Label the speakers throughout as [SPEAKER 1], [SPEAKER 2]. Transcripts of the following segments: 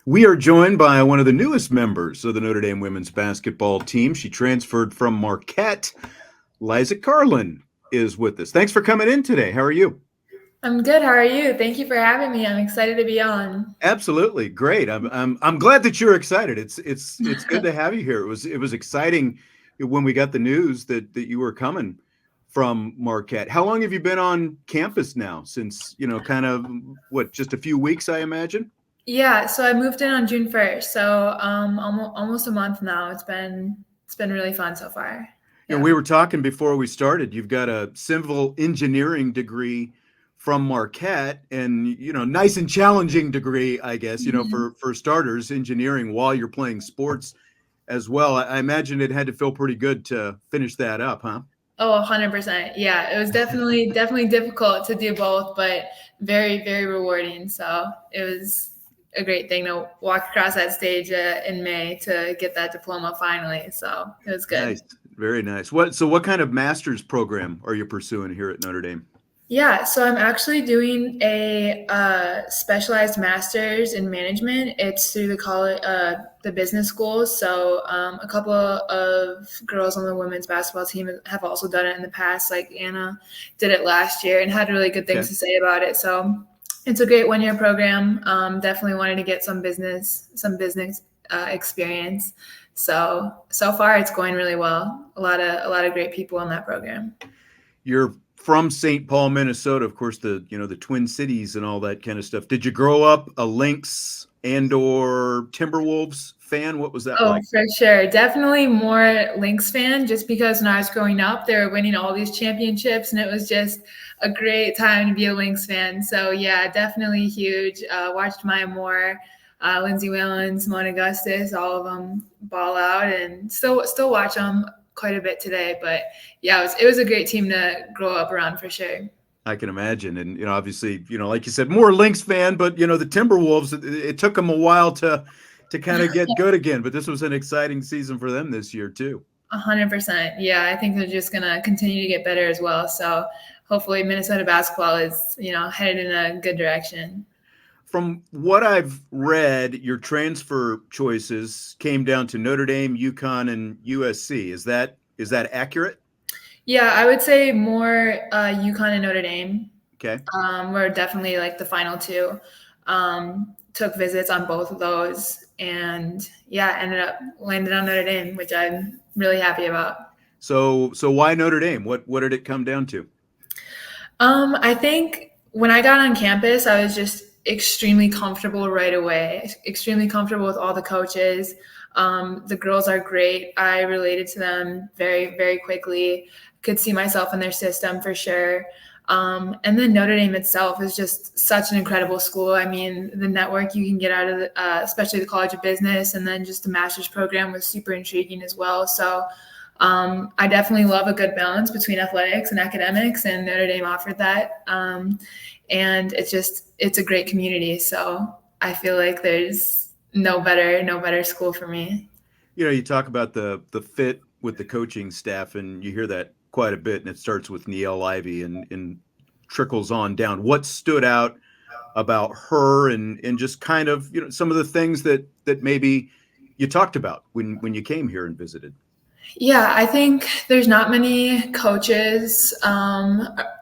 [SPEAKER 1] We are joined by one of the newest members of the Notre Dame women's basketball team. She transferred from Marquette. Liza Karlen is with us. Thanks for coming in today. How are you?
[SPEAKER 2] I'm good. How are you? Thank you for having me. I'm excited to be on.
[SPEAKER 1] Absolutely great. I'm glad that you're excited. It's good to have you here. It was exciting when we got the news that you were coming from Marquette. How long have you been on campus now? Since kind of what, just a few weeks, I imagine.
[SPEAKER 2] Yeah, so I moved in on June 1st, so almost a month now. It's been really fun so far.
[SPEAKER 1] We
[SPEAKER 2] Yeah.
[SPEAKER 1] were talking before we started. You've got a civil engineering degree from Marquette, and nice and challenging degree, I guess.
[SPEAKER 2] Mhm.
[SPEAKER 1] For starters, engineering while you're playing sports as well. I imagine it had to feel pretty good to finish that up, huh?
[SPEAKER 2] Oh, 100%. Yeah, it was definitely difficult to do both, but very, very rewarding. So it was a great thing to walk across that stage in May to get that diploma finally. So it was good.
[SPEAKER 1] Nice, very nice. What kind of master's program are you pursuing here at Notre Dame?
[SPEAKER 2] Yeah, so I'm actually doing a specialized master's in management. It's through the business school. So a couple of girls on the women's basketball team have also done it in the past. Like Anna did it last year and had really good
[SPEAKER 1] Okay.
[SPEAKER 2] things to say about it. So it's a great 1 year program. Definitely wanted to get some business experience. So far it's going really well. A lot of great people in that program.
[SPEAKER 1] You're from St. Paul, Minnesota, of course, the Twin Cities and all that kind of stuff. Did you grow up a Lynx and/or Timberwolves fan? What was that
[SPEAKER 2] Oh,
[SPEAKER 1] like?
[SPEAKER 2] for sure. Definitely more Lynx fan just because when I was growing up, they were winning all these championships and it was just a great time to be a Lynx fan. So, yeah, definitely huge. Watched Maya Moore, Lindsay Whalen, Simone Augustus, all of them ball out and still watch them quite a bit today. But yeah, it was a great team to grow up around for sure.
[SPEAKER 1] I can imagine. And, obviously, like you said, more Lynx fan, but, the Timberwolves, it took them a while to kind of get good again. But this was an exciting season for them this year, too.
[SPEAKER 2] 100%. Yeah, I think they're just gonna continue to get better as well. So hopefully Minnesota basketball is, headed in a good direction.
[SPEAKER 1] From what I've read, your transfer choices came down to Notre Dame, UConn, and USC. Is that accurate?
[SPEAKER 2] Yeah, I would say more UConn and Notre Dame.
[SPEAKER 1] Okay.
[SPEAKER 2] Were definitely like the final two. Took visits on both of those, and yeah, ended up landed on Notre Dame, which I'm really happy about.
[SPEAKER 1] So why Notre Dame? What did it come down to?
[SPEAKER 2] I think when I got on campus, I was just extremely comfortable right away, extremely comfortable with all the coaches. The girls are great. I related to them very, very quickly, could see myself in their system for sure. And then Notre Dame itself is just such an incredible school. I mean, the network you can get out of, especially the College of Business, and then just the master's program was super intriguing as well. So I definitely love a good balance between athletics and academics, and Notre Dame offered that. And it's a great community. So I feel like there's no better school for me.
[SPEAKER 1] You talk about the fit with the coaching staff, and you hear that quite a bit, and it starts with Niele Ivey and trickles on down. What stood out about her, and just kind of some of the things that maybe you talked about when you came here and visited?
[SPEAKER 2] Yeah, I think there's not many coaches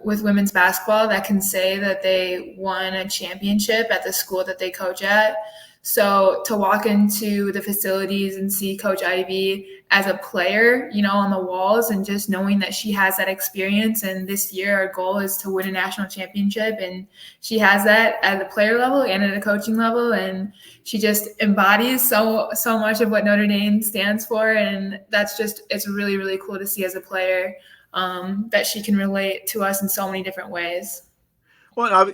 [SPEAKER 2] with women's basketball that can say that they won a championship at the school that they coach at. So to walk into the facilities and see Coach Ivy as a player, on the walls, and just knowing that she has that experience. And this year, our goal is to win a national championship, and she has that at the player level and at a coaching level. And she just embodies so much of what Notre Dame stands for, and it's really really cool to see as a player that she can relate to us in so many different ways.
[SPEAKER 1] Well,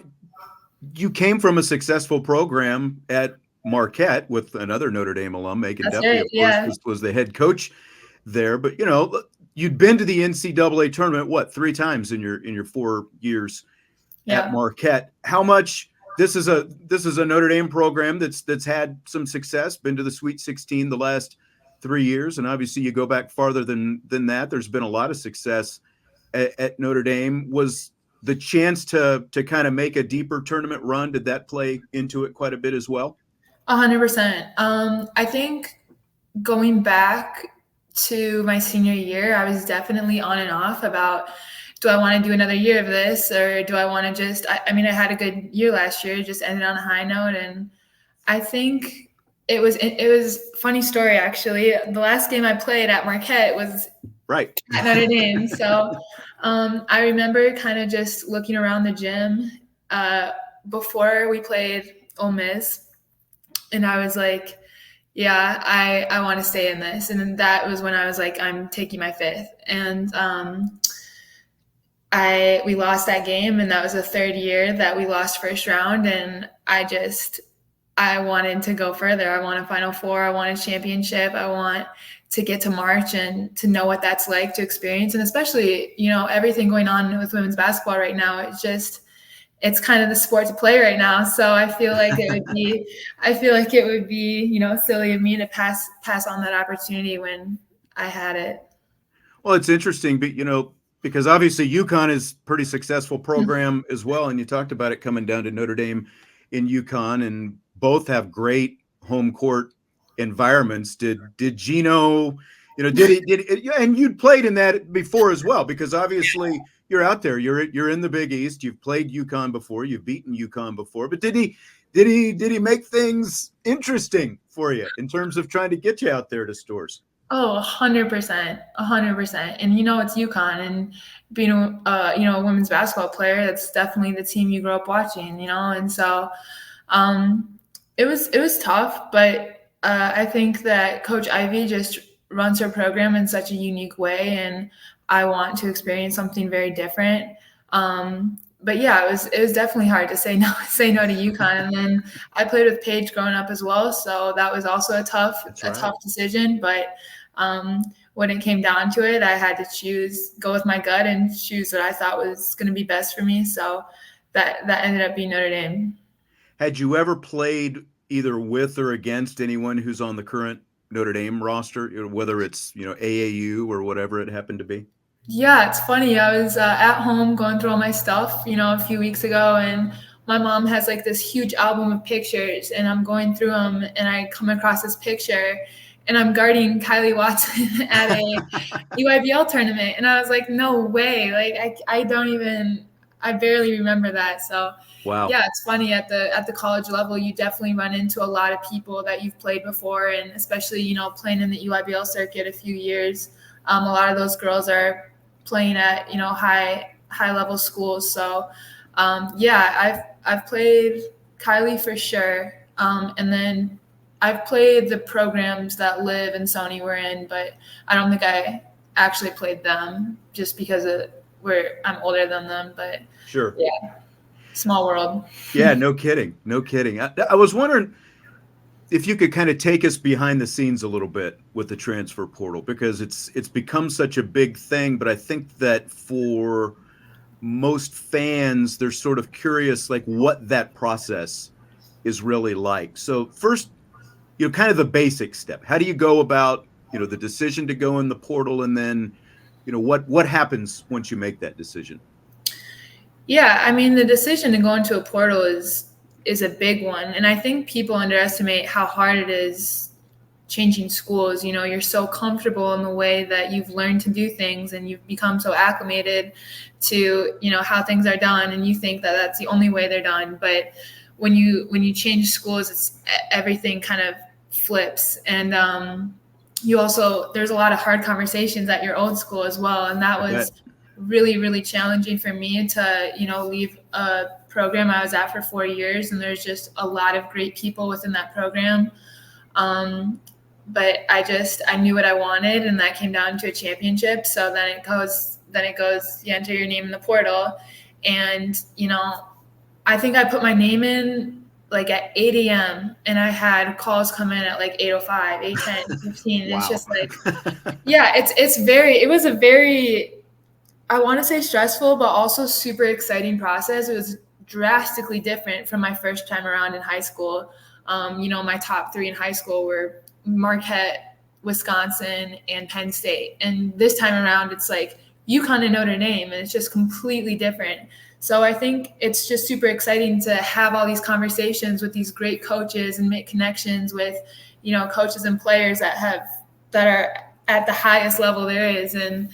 [SPEAKER 1] you came from a successful program at Marquette with another Notre Dame alum. Megan
[SPEAKER 2] That's
[SPEAKER 1] Duffy,
[SPEAKER 2] right.
[SPEAKER 1] of course,
[SPEAKER 2] Yeah.
[SPEAKER 1] was the head coach there. But you'd been to the NCAA tournament three times in your 4 years at
[SPEAKER 2] Yeah.
[SPEAKER 1] Marquette. How much this is a Notre Dame program that's had some success, been to the Sweet 16 the last 3 years, and obviously you go back farther than that. There's been a lot of success at Notre Dame. Was the chance to kind of make a deeper tournament run, did that play into it quite a bit as well?
[SPEAKER 2] 100%. I think going back to my senior year, I was definitely on and off about, do I want to do another year of this, or do I want to just, I mean, I had a good year last year, just ended on a high note. And I think it was funny story, actually. The last game I played at Marquette was
[SPEAKER 1] Right.
[SPEAKER 2] at Notre Dame. So I remember kind of just looking around the gym before we played Ole Miss, and I was like, yeah, I want to stay in this. And then that was when I was like, I'm taking my fifth. And we lost that game, and that was the third year that we lost first round. And I wanted to go further. I want a Final Four. I want a championship. I want to get to March and to know what that's like to experience. And especially, everything going on with women's basketball right now, it's kind of the sport to play right now. So I feel like it would be, silly of me to pass on that opportunity when I had it.
[SPEAKER 1] Well, it's interesting, but because obviously UConn is a pretty successful program as well, and you talked about it coming down to Notre Dame in UConn, and both have great home court environments. Did Gino, and you'd played in that before as well, because obviously you're out there, you're in the Big East, you've played UConn before, you've beaten UConn before, but did he make things interesting for you in terms of trying to get you out there to stores?
[SPEAKER 2] Oh, 100%, 100%. And it's UConn, and being a women's basketball player, that's definitely the team you grow up watching, and so it was tough, but I think that Coach Ivey just runs her program in such a unique way, and I want to experience something very different. But yeah, it was definitely hard to say no to UConn. And then I played with Paige growing up as well, so that was also a tough decision. But when it came down to it, I had to go with my gut and choose what I thought was going to be best for me. So that ended up being Notre Dame.
[SPEAKER 1] Had you ever played either with or against anyone who's on the current Notre Dame roster, whether it's AAU or whatever it happened to be?
[SPEAKER 2] Yeah, it's funny. I was at home going through all my stuff, a few weeks ago, and my mom has like this huge album of pictures, and I'm going through them, and I come across this picture, and I'm guarding Kylie Watson at a EYBL tournament, and I was like, no way! Like I barely remember that. So
[SPEAKER 1] wow.
[SPEAKER 2] Yeah, it's funny at the college level, you definitely run into a lot of people that you've played before, and especially playing in the EYBL circuit a few years. A lot of those girls are playing at high level schools. So yeah, I've played Kylie for sure, and then I've played the programs that Liv and Sony were in, but I don't think I actually played them just because I'm older than them. But
[SPEAKER 1] sure,
[SPEAKER 2] yeah, small world.
[SPEAKER 1] Yeah, no kidding. I was wondering if you could kind of take us behind the scenes a little bit with the transfer portal, because it's become such a big thing, but I think that for most fans, they're sort of curious, like what that process is really like. So first, kind of the basic step. How do you go about, the decision to go in the portal, and then, what happens once you make that decision?
[SPEAKER 2] Yeah, I mean, the decision to go into a portal is a big one. And I think people underestimate how hard it is changing schools. You're so comfortable in the way that you've learned to do things, and you've become so acclimated to, how things are done, and you think that that's the only way they're done. But when you change schools, everything kind of flips. And there's a lot of hard conversations at your old school as well. And that was really, really challenging for me to, leave a program I was at for 4 years. And there's just a lot of great people within that program. But I knew what I wanted, and that came down to a championship. So then it goes, you enter your name in the portal. And, I think I put my name in like at 8 a.m. and I had calls come in at like 8:05, 8:10, 15. And
[SPEAKER 1] wow.
[SPEAKER 2] It's just like, yeah, it was a very, I want to say stressful, but also super exciting process. It was drastically different from my first time around in high school. My top 3 in high school were Marquette, Wisconsin, and Penn State. And this time around, it's like UConn and Notre Dame, and it's just completely different. So I think it's just super exciting to have all these conversations with these great coaches and make connections with, coaches and players that are at the highest level there is. And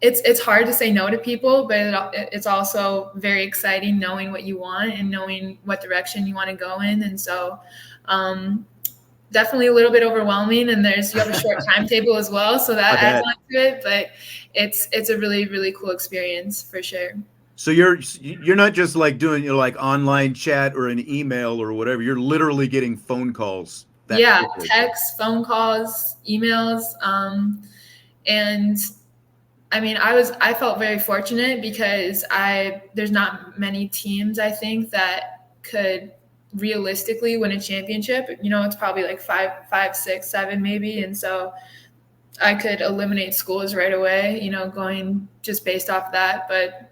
[SPEAKER 2] it's hard to say no to people, but it's also very exciting knowing what you want and knowing what direction you want to go in. And so definitely a little bit overwhelming, and you have a short timetable as well, so that adds on to it. But it's a really, really cool experience for sure.
[SPEAKER 1] So you're not just like doing like online chat or an email or whatever. You're literally getting phone calls.
[SPEAKER 2] Quickly. Texts, phone calls, emails, and I mean, I felt very fortunate because there's not many teams I think that could realistically win a championship. It's probably like 5, 6, 7 maybe, and so I could eliminate schools right away. Going just based off that. But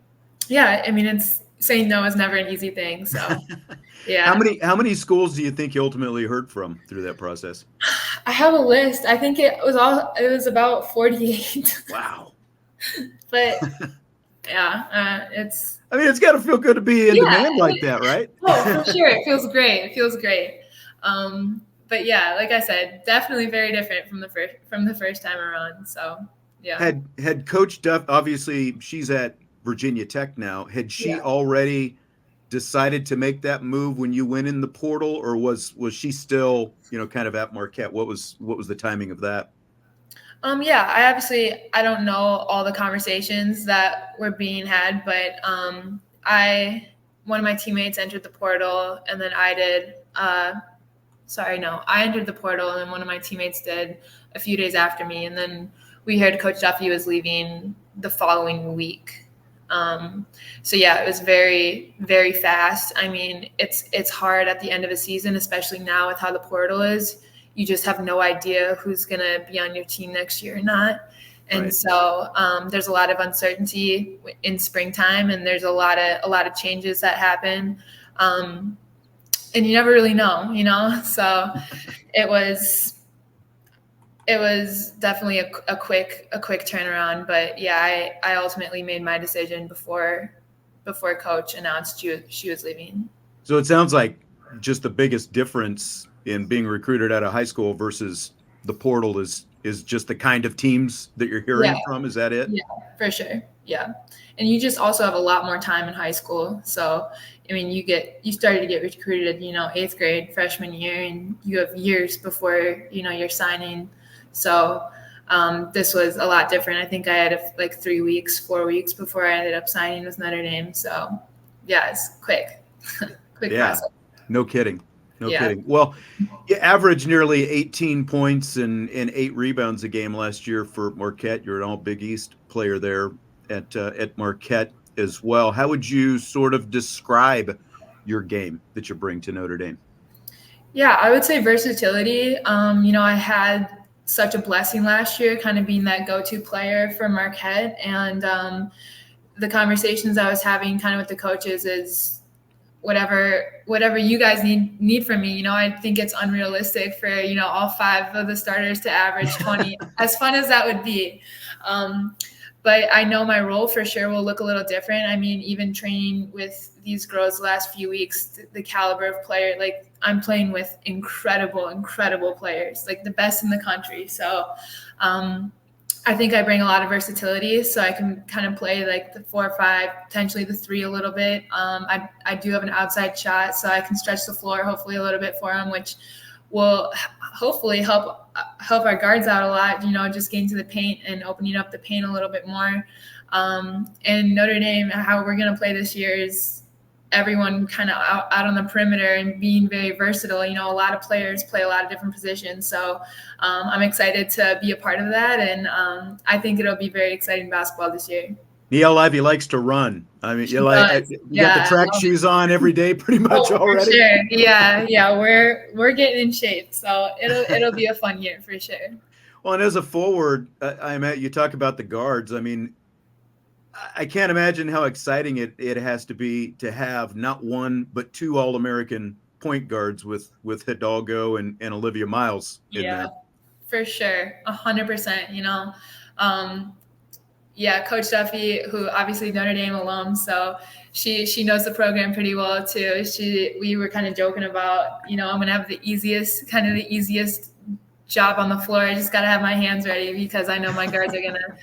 [SPEAKER 2] yeah, I mean, it's saying no is never an easy thing. So yeah.
[SPEAKER 1] How many schools do you think you ultimately heard from through that process?
[SPEAKER 2] I have a list. I think it was about 48.
[SPEAKER 1] Wow.
[SPEAKER 2] But yeah,
[SPEAKER 1] I mean, it's got to feel good to be in demand like that, right?
[SPEAKER 2] Oh, for sure. It feels great. But yeah, like I said, definitely very different from the first time around. So yeah.
[SPEAKER 1] Had Coach Duff, obviously she's at Virginia Tech now. Had she already decided to make that move when you went in the portal, or was she still, kind of at Marquette? What was the timing of that?
[SPEAKER 2] Yeah, I don't know all the conversations that were being had, but one of my teammates entered the portal, and then I did. I entered the portal, and then one of my teammates did a few days after me, and then we heard Coach Duffy was leaving the following week. So yeah, it was very, very fast. I mean, it's hard at the end of a season, especially now with how the portal is. You just have no idea who's going to be on your team next year or not. And right. So there's a lot of uncertainty in springtime, and there's a lot of changes that happen. And you never really know, So it was definitely a quick turnaround. But yeah, I ultimately made my decision before Coach announced she was leaving.
[SPEAKER 1] So it sounds like just the biggest difference in being recruited out of high school versus the portal is just the kind of teams that you're hearing from. Is that it?
[SPEAKER 2] Yeah, for sure. Yeah. And you just also have a lot more time in high school. So, I mean, you started to get recruited, 8th grade, freshman year, and you have years before, you're signing. So this was a lot different. I think I had 4 weeks before I ended up signing with Notre Dame. So yeah, it's quick process.
[SPEAKER 1] No kidding. No kidding. Well, you averaged nearly 18 points and 8 rebounds a game last year for Marquette. You're an all Big East player there at Marquette as well. How would you sort of describe your game that you bring to Notre Dame?
[SPEAKER 2] Yeah, I would say versatility. I had such a blessing last year, kind of being that go-to player for Marquette. And the conversations I was having kind of with the coaches is, whatever you guys need from me. I think it's unrealistic for, all 5 of the starters to average 20, as fun as that would be. But I know my role for sure will look a little different. I mean, even training with these girls the last few weeks, the caliber of player, I'm playing with incredible players, the best in the country. So, I think I bring a lot of versatility, so I can kind of play the 4 or 5, potentially the 3 a little bit. I do have an outside shot, so I can stretch the floor hopefully a little bit for them, which will hopefully help our guards out a lot. Just getting to the paint and opening up the paint a little bit more. And Notre Dame, how we're going to play this year is everyone kind of out on the perimeter and being very versatile. A lot of players play a lot of different positions. So I'm excited to be a part of that. And I think it'll be very exciting basketball this year.
[SPEAKER 1] Niele Ivey likes to run. I mean, you got the track shoes on every day pretty much already.
[SPEAKER 2] For sure. Yeah. We're getting in shape. So it'll be a fun year for sure.
[SPEAKER 1] Well, and as a forward, you talk about the guards. I mean, I can't imagine how exciting it has to be to have not 1 but 2 All-American point guards with Hidalgo and Olivia Miles in there.
[SPEAKER 2] For sure, 100%. Yeah, Coach Duffy, who obviously Notre Dame alum, so she knows the program pretty well too. We were kind of joking about, I'm gonna have the easiest job on the floor. I just gotta have my hands ready because I know my guards are gonna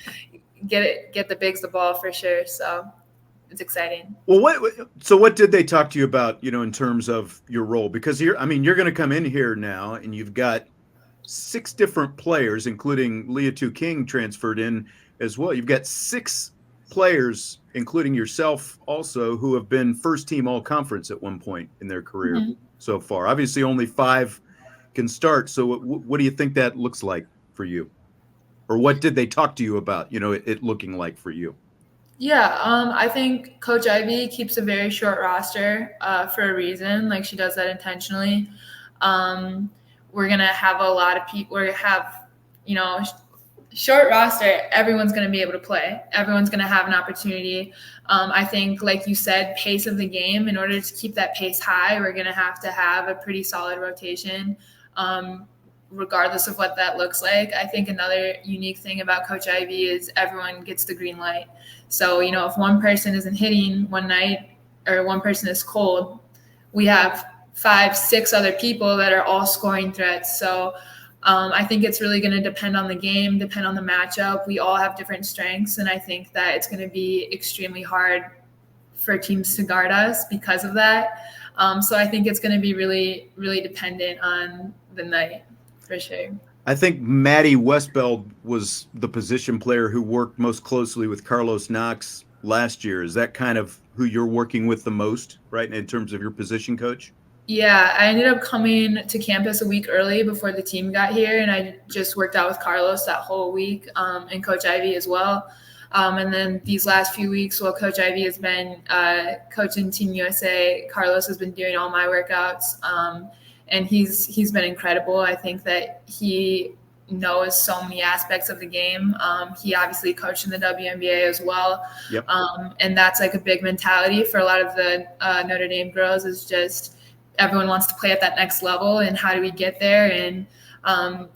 [SPEAKER 2] get the bigs the ball for sure. So it's exciting.
[SPEAKER 1] Well, what did they talk to you about, in terms of your role? Because you're going to come in here now and you've got 6 different players, including Leah King transferred in as well. You've got 6 players, including yourself also, who have been first team all conference at one point in their career so far. Obviously only 5 can start. So what do you think that looks like for you? Or what did they talk to you about, it looking like for you?
[SPEAKER 2] Yeah, I think Coach Ivey keeps a very short roster for a reason. Like, she does that intentionally. We're gonna have a lot of people. We're gonna have, short roster. Everyone's gonna be able to play. Everyone's gonna have an opportunity. I think, like you said, pace of the game. In order to keep that pace high, we're gonna have to have a pretty solid rotation. Regardless of what that looks like. I think another unique thing about Coach Ivey is everyone gets the green light. So, if one person isn't hitting one night or one person is cold, we have 5, 6 other people that are all scoring threats. So I think it's really going to depend on the game, depend on the matchup. We all have different strengths, and I think that it's going to be extremely hard for teams to guard us because of that. So I think it's going to be really, really dependent on the night. For sure.
[SPEAKER 1] I think Maddie Westbeld was the position player who worked most closely with Carlos Knox last year. Is that kind of who you're working with the most, right, in terms of your position coach?
[SPEAKER 2] Yeah, I ended up coming to campus a week early before the team got here, and I just worked out with Carlos that whole week, and Coach Ivey as well. And then these last few weeks, while Coach Ivey has been coaching Team USA, Carlos has been doing all my workouts. And he's been incredible. I think that he knows so many aspects of the game. He obviously coached in the WNBA as well.
[SPEAKER 1] Yep.
[SPEAKER 2] And that's like a big mentality for a lot of the Notre Dame girls, is just everyone wants to play at that next level, and how do we get there? And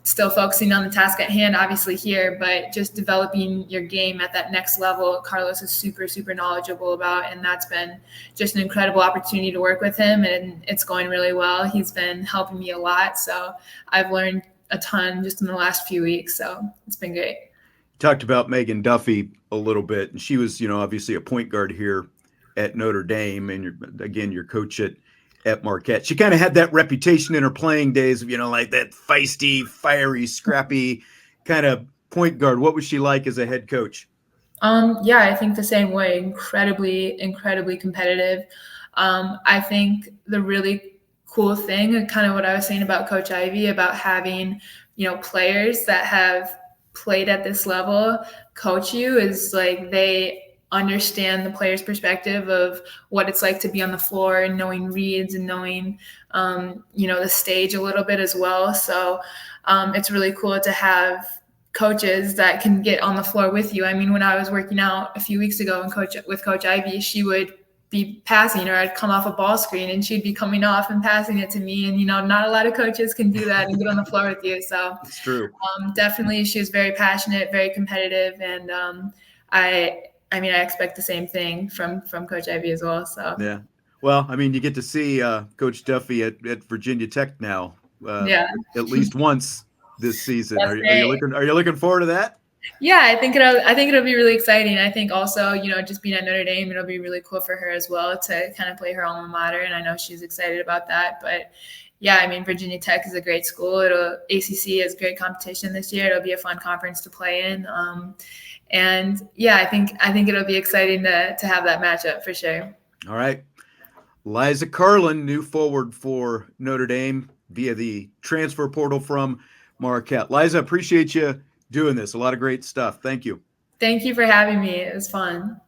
[SPEAKER 2] still focusing on the task at hand, obviously here, but just developing your game at that next level. Carlos is super, super knowledgeable about, and that's been just an incredible opportunity to work with him, and it's going really well. He's been helping me a lot, so I've learned a ton just in the last few weeks, so it's been great.
[SPEAKER 1] Talked about Megan Duffy a little bit, and she was, obviously a point guard here at Notre Dame, and your coach at Marquette. She kind of had that reputation in her playing days of, like that feisty, fiery, scrappy kind of point guard. What was she like as a head coach?
[SPEAKER 2] Yeah, I think the same way. Incredibly, incredibly competitive. I think the really cool thing, and kind of what I was saying about Coach Ivey, about having, players that have played at this level coach you, is like they understand the player's perspective of what it's like to be on the floor, and knowing reads, and knowing, the stage a little bit as well. So it's really cool to have coaches that can get on the floor with you. I mean, when I was working out a few weeks ago with Coach Ivey, she would be passing, or I'd come off a ball screen and she'd be coming off and passing it to me. And, not a lot of coaches can do that and get on the floor with you. So
[SPEAKER 1] it's true.
[SPEAKER 2] Definitely, she was very passionate, very competitive. And I expect the same thing from Coach Ivey as well. So
[SPEAKER 1] yeah. Well, you get to see Coach Duffy at Virginia Tech now, at least once this season. Are you looking forward to that?
[SPEAKER 2] Yeah, I think it'll be really exciting. I think also, just being at Notre Dame, it'll be really cool for her as well to kind of play her alma mater, and I know she's excited about that. But yeah, Virginia Tech is a great school. ACC is great competition this year. It'll be a fun conference to play in. And yeah, I think it'll be exciting to have that matchup for sure.
[SPEAKER 1] All right. Liza Karlen, new forward for Notre Dame via the transfer portal from Marquette. Liza, appreciate you doing this. A lot of great stuff. Thank you.
[SPEAKER 2] Thank you for having me. It was fun.